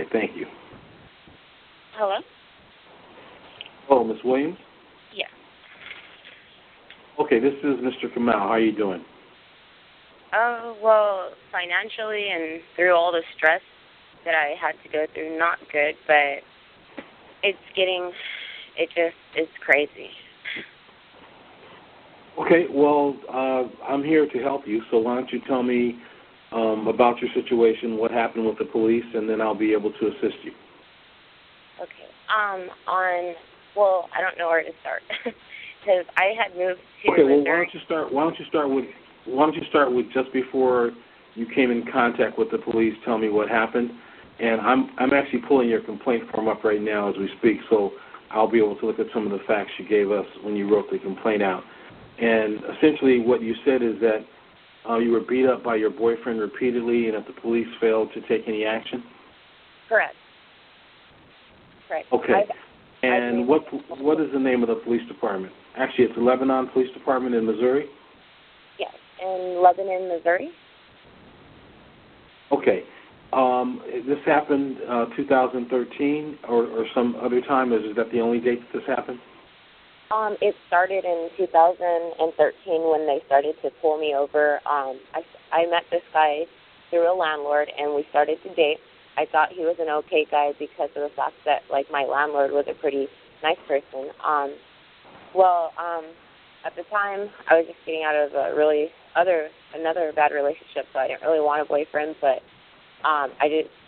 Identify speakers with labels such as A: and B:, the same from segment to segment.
A: right, thank you.
B: Hello?
A: Oh, Ms. Williams?
B: Yeah.
A: Okay, this is Mr. Kamal. How are you doing?
B: Well, financially and through all the stress that I had to go through, not good, but it's crazy.
A: Okay, well, I'm here to help you, so why don't you tell me about your situation, what happened with the police, and then I'll be able to assist you.
B: Okay. Well, I don't know where to start because I had moved to
A: Okay, well,
B: Missouri.
A: why don't you start with just before you came in contact with the police? Tell me what happened, and I'm actually pulling your complaint form up right now as we speak, so I'll be able to look at some of the facts you gave us when you wrote the complaint out. And essentially, what you said is that you were beat up by your boyfriend repeatedly, and that the police failed to take any action.
B: Correct.
A: Okay. And what is the name of the police department? Actually, it's the Lebanon Police Department in Missouri?
B: Yes, in Lebanon, Missouri.
A: Okay. This happened 2013 or some other time? Is that the only date that this happened?
B: It started in 2013 when they started to pull me over. I met this guy through a landlord, and we started to date. I thought he was an okay guy because of the fact that, like, my landlord was a pretty nice person. At the time, I was just getting out of another bad relationship, so I didn't really want a boyfriend, but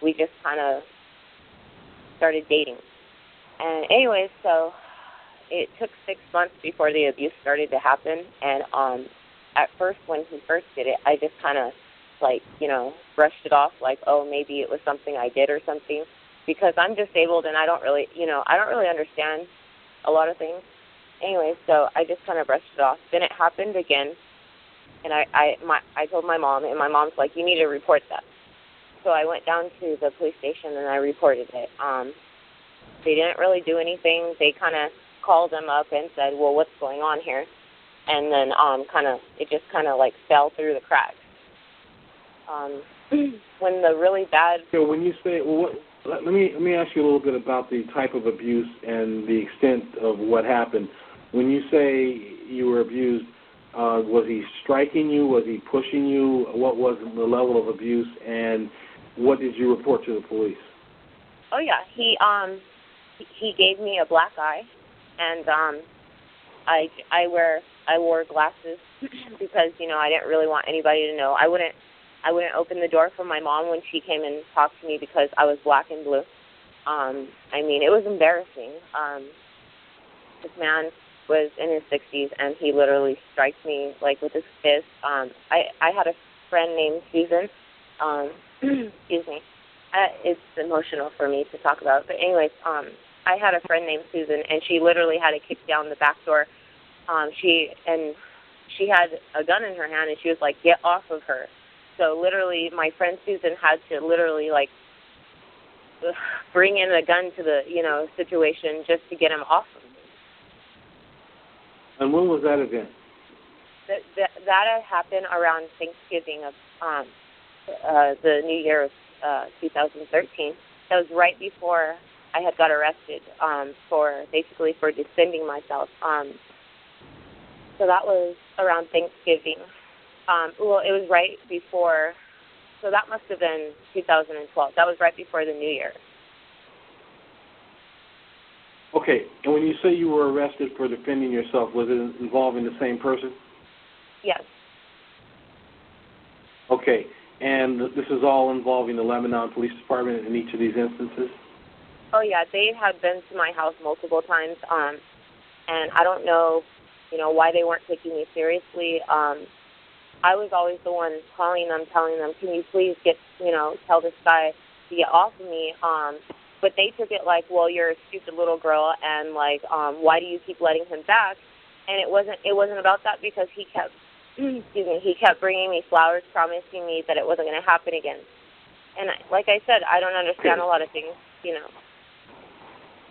B: we just kind of started dating. And anyways, so it took 6 months before the abuse started to happen, and at first, when he first did it, I just kind of, brushed it off, like, oh, maybe it was something I did or something, because I'm disabled and I don't really understand a lot of things. Anyway, so I just kind of brushed it off. Then it happened again, and I told my mom, and my mom's like, you need to report that. So I went down to the police station and I reported it. They didn't really do anything. They kind of called them up and said, well, what's going on here? And then it just kind of fell through the cracks. When the really bad...
A: So when you say, let me ask you a little bit about the type of abuse and the extent of what happened. When you say you were abused, was he striking you? Was he pushing you? What was the level of abuse, and what did you report to the police?
B: Oh yeah, he gave me a black eye, and I wore glasses because I didn't really want anybody to know. I wouldn't open the door for my mom when she came and talked to me because I was black and blue. It was embarrassing. This man was in his 60s, and he literally strikes me with his fist. I had a friend named Susan. Excuse me. It's emotional for me to talk about. But anyways, I had a friend named Susan, and she literally had to kick down the back door. She had a gun in her hand, and she was like, get off of her. So literally, my friend Susan had to literally bring in a gun to the situation just to get him off of me.
A: And when was that event?
B: That had happened around Thanksgiving of the New Year of 2013. That was right before I had got arrested for defending myself. So that was around Thanksgiving. It was right before, so that must have been 2012. That was right before the New Year.
A: Okay, and when you say you were arrested for defending yourself, was it involving the same person?
B: Yes.
A: Okay, and this is all involving the Lebanon Police Department in each of these instances?
B: Oh, yeah, they had been to my house multiple times, and I don't know, why they weren't taking me seriously. I was always the one calling them, telling them, can you please tell this guy to get off of me? But they took it like, well, you're a stupid little girl, and why do you keep letting him back? And it wasn't about that, because he kept, he kept bringing me flowers, promising me that it wasn't going to happen again. And like I said, I don't understand a lot of things,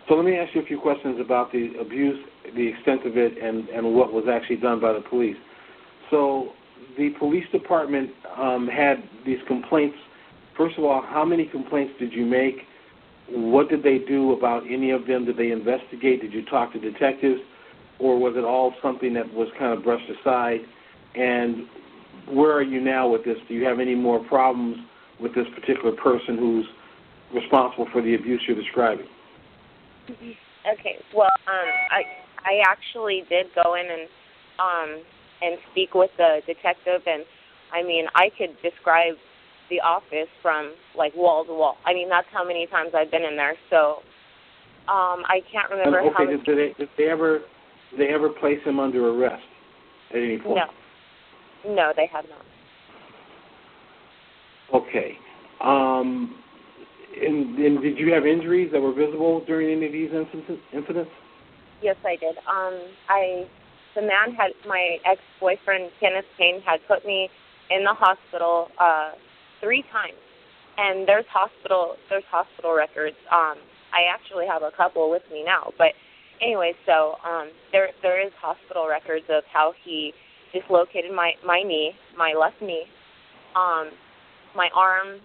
A: So let me ask you a few questions about the abuse, the extent of it, and what was actually done by the police. So the police department had these complaints. First of all, how many complaints did you make? what did they do about any of them? Did they investigate? Did you talk to detectives? Or was it all something that was kind of brushed aside? And where are you now with this? Do you have any more problems with this particular person who's responsible for the abuse you're describing?
B: Okay. Well, I actually did go in and speak with the detective, and I mean, I could describe the office from like wall to wall. I mean, that's how many times I've been in there. So I can't remember how.
A: Okay. Did they ever place him under arrest at any point?
B: No, they have not.
A: Okay. And did you have injuries that were visible during any of these incidents?
B: Yes, I did. My ex-boyfriend, Kenneth Payne, had put me in the hospital 3 times, and there's hospital records. I actually have a couple with me now, but anyway, so there is hospital records of how he dislocated my knee, my left knee, my arm,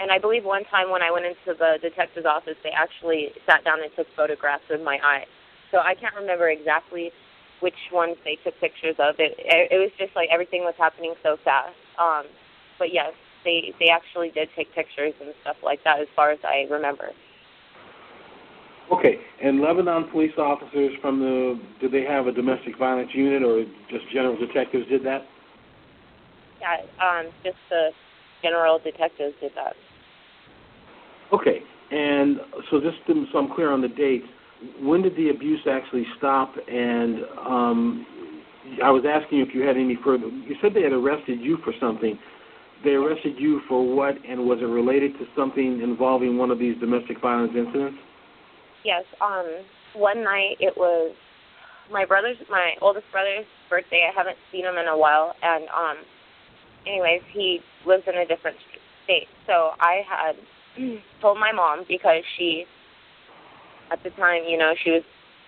B: and I believe one time when I went into the detective's office, they actually sat down and took photographs of my eye. So I can't remember exactly which ones they took pictures of. It was just like everything was happening so fast. But yes, they actually did take pictures and stuff like that, as far as I remember.
A: Okay, and Lebanon police officers did they have a domestic violence unit, or just general detectives did that?
B: Yeah, just the general detectives did that.
A: Okay, and so just so I'm clear on the dates, when did the abuse actually stop? And I was asking you if you had any further. You said they had arrested you for something. They arrested you for what, and was it related to something involving one of these domestic violence incidents?
B: Yes. One night it was my oldest brother's birthday. I haven't seen him in a while, and anyways, he lives in a different state. So I had told my mom, because she, at the time, she was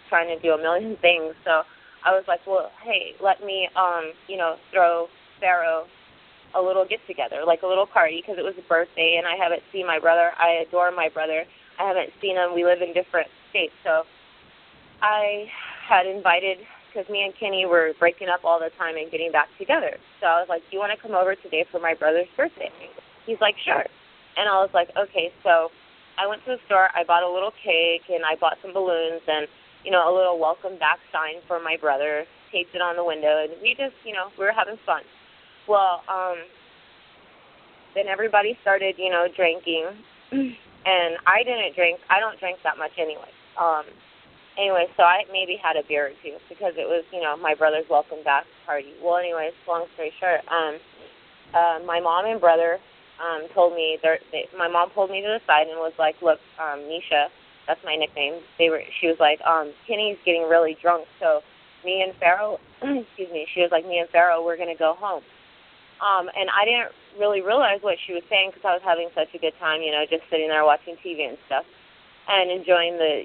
B: trying to do a million things. So I was like, well, hey, let me, throw Pharaoh a little get-together, like a little party, because it was a birthday, and I haven't seen my brother. I adore my brother. I haven't seen him. We live in different states. So I had invited, because me and Kenny were breaking up all the time and getting back together. So I was like, do you want to come over today for my brother's birthday? He's like, sure. And I was like, okay. So I went to the store. I bought a little cake, and I bought some balloons and, a little welcome back sign for my brother, taped it on the window, and we just, we were having fun. Well, then everybody started, drinking, and I didn't drink. I don't drink that much anyway. Anyway, so I maybe had a beer or two, because it was, my brother's welcome back party. Well, anyways, long story short, my mom and brother told me, my mom pulled me to the side and was like, look, Nisha, that's my nickname. She was like, Kenny's getting really drunk, so me and Pharaoh, she was like, me and Pharaoh, we're going to go home. And I didn't really realize what she was saying, because I was having such a good time, just sitting there watching TV and stuff and enjoying the,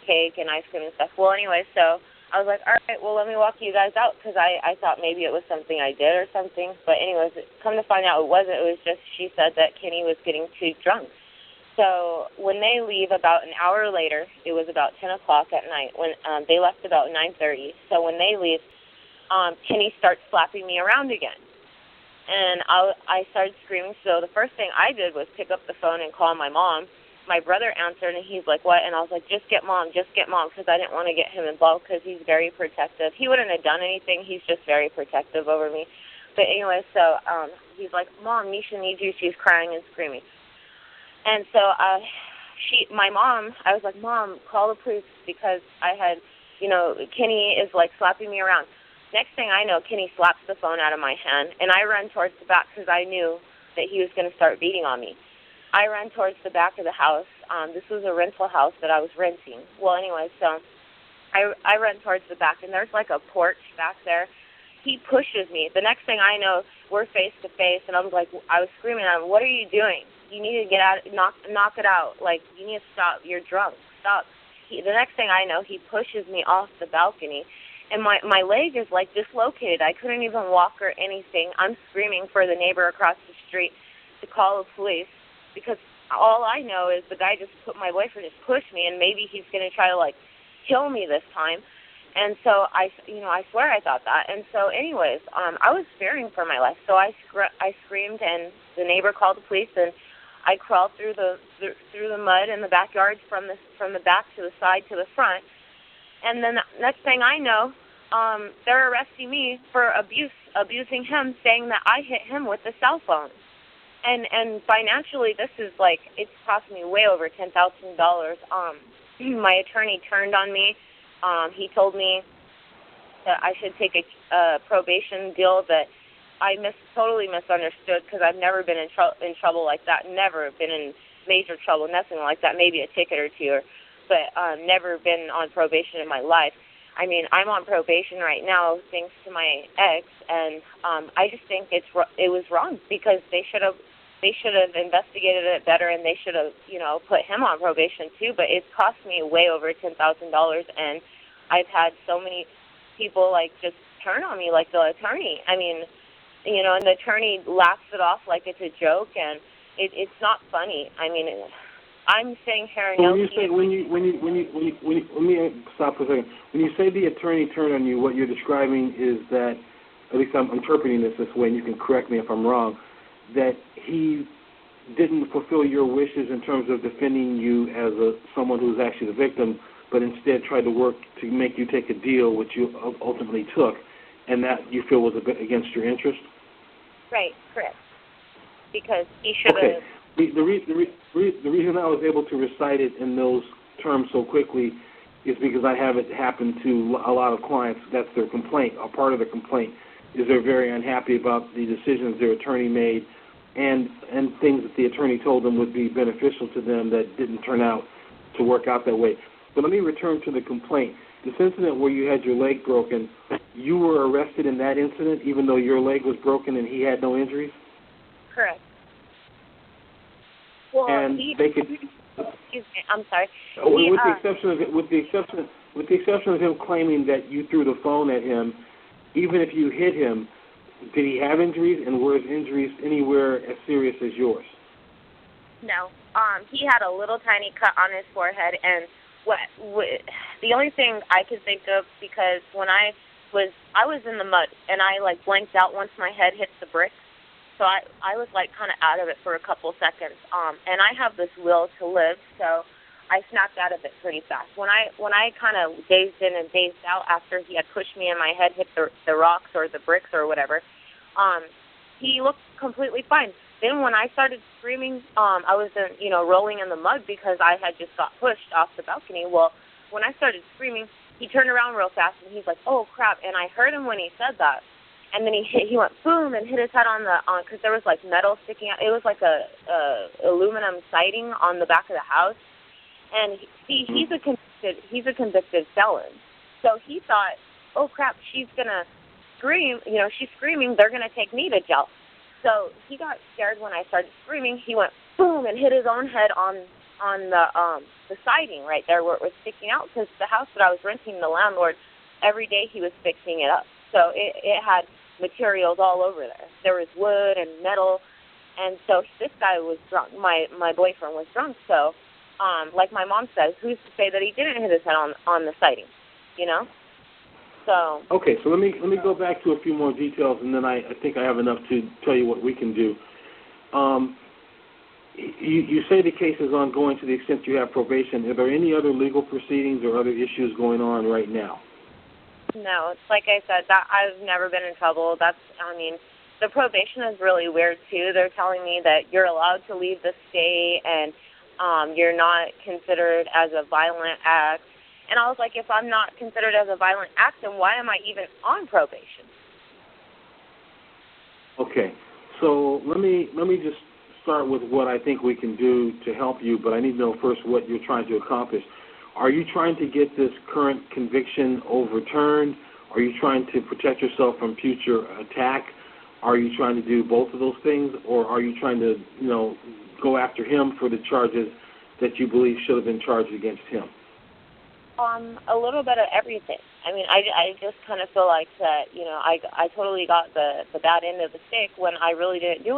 B: cake and ice cream and stuff. Well, anyway, so I was like, all right, well, let me walk you guys out, because I thought maybe it was something I did or something. But anyways, come to find out it wasn't. It was just she said that Kenny was getting too drunk. So when they leave about an hour later, it was about 10 o'clock at night, when they left about 9:30. So when they leave, Kenny starts slapping me around again. And I started screaming. So the first thing I did was pick up the phone and call my mom. My brother answered, and he's like, what? And I was like, just get mom, because I didn't want to get him involved, because he's very protective. He wouldn't have done anything. He's just very protective over me. But anyway, so he's like, Mom, Nisha needs you. She's crying and screaming. And so my mom, I was like, Mom, call the police, because I had, Kenny is like slapping me around. Next thing I know, Kenny slaps the phone out of my hand, and I run towards the back, because I knew that he was going to start beating on me. I ran towards the back of the house. This was a rental house that I was renting. Well, anyway, so I run towards the back, and there's like a porch back there. He pushes me. The next thing I know, we're face to face, and I was screaming at him, what are you doing? You need to get out, knock it out. Like, you need to stop. You're drunk. Stop. The next thing I know, he pushes me off the balcony, and my leg is like dislocated. I couldn't even walk or anything. I'm screaming for the neighbor across the street to call the police, because all I know is the guy my boyfriend just pushed me, and maybe he's going to try to, like, kill me this time. And so I swear I thought that. And so anyways, I was fearing for my life. So I screamed, and the neighbor called the police, and I crawled through the mud in the backyard from the back to the side to the front. And then the next thing I know, they're arresting me for abusing him, saying that I hit him with the cell phone. And financially, this is like, it's cost me way over $10,000. My attorney turned on me. He told me that I should take a probation deal that I totally misunderstood, because I've never been in trouble like that. Never been in major trouble, nothing like that. Maybe a ticket or two, but never been on probation in my life. I mean, I'm on probation right now thanks to my ex, and I just think it was wrong, because they should have investigated it better, and they should have, put him on probation too. But it's cost me way over $10,000, and I've had so many people like just turn on me, like the attorney. I mean, and the attorney laughs it off like it's a joke, and it's not funny. I mean, I'm sitting here and
A: let me stop for a second. When you say the attorney turned on you, what you're describing is that, at least I'm interpreting this way, and you can correct me if I'm wrong, that he didn't fulfill your wishes in terms of defending you as someone who's actually the victim, but instead tried to work to make you take a deal, which you ultimately took, and that you feel was a bit against your interest?
B: Right, correct. Because he should have...
A: Okay. The reason I was able to recite it in those terms so quickly is because I have it happen to a lot of clients. That's their complaint. A part of the complaint is they're very unhappy about the decisions their attorney made and things that the attorney told them would be beneficial to them that didn't turn out to work out that way. But let me return to the complaint. This incident where you had your leg broken, you were arrested in that incident even though your leg was broken and he had no injuries?
B: Correct. Well,
A: and they could...
B: Excuse me, I'm sorry.
A: With the exception of him claiming that you threw the phone at him, even if you hit him, did he have injuries, and were his injuries anywhere as serious as yours?
B: No. He had a little tiny cut on his forehead, and the only thing I could think of, because when I was in the mud, and I like blanked out once my head hit the bricks, so I was like kind of out of it for a couple seconds. And I have this will to live, so I snapped out of it pretty fast. When I kind of dazed in and dazed out after he had pushed me and my head hit the rocks or the bricks or whatever, he looked completely fine. Then when I started screaming, I was rolling in the mud because I had just got pushed off the balcony. Well, when I started screaming, he turned around real fast and he's like, "Oh crap!" And I heard him when he said that. And then he went boom and hit his head on because there was like metal sticking out. It was like a aluminum siding on the back of the house. And he's a convicted felon. So he thought, "Oh crap, she's gonna scream. She's screaming. They're gonna take me to jail." So he got scared when I started screaming. He went boom and hit his own head on the siding right there where it was sticking out, because the house that I was renting, the landlord, every day he was fixing it up. So it had materials all over there. There was wood and metal, and so this guy was drunk. My boyfriend was drunk. So, like my mom says, who's to say that he didn't hit his head on the siding? So. Okay,
A: so let me go back to a few more details, and then I think I have enough to tell you what we can do. You say the case is ongoing to the extent you have probation. Are there any other legal proceedings or other issues going on right now?
B: No, it's like I said, that I've never been in trouble. The probation is really weird too. They're telling me that you're allowed to leave the state and you're not considered as a violent act. And I was like, if I'm not considered as a violent act, then why am I even on probation?
A: Okay, so let me just start with what I think we can do to help you, but I need to know first what you're trying to accomplish. Are you trying to get this current conviction overturned? Are you trying to protect yourself from future attack? Are you trying to do both of those things? Or are you trying to, go after him for the charges that you believe should have been charged against him?
B: A little bit of everything. I just kind of feel like that, I totally got the bad end of the stick when I really didn't do anything.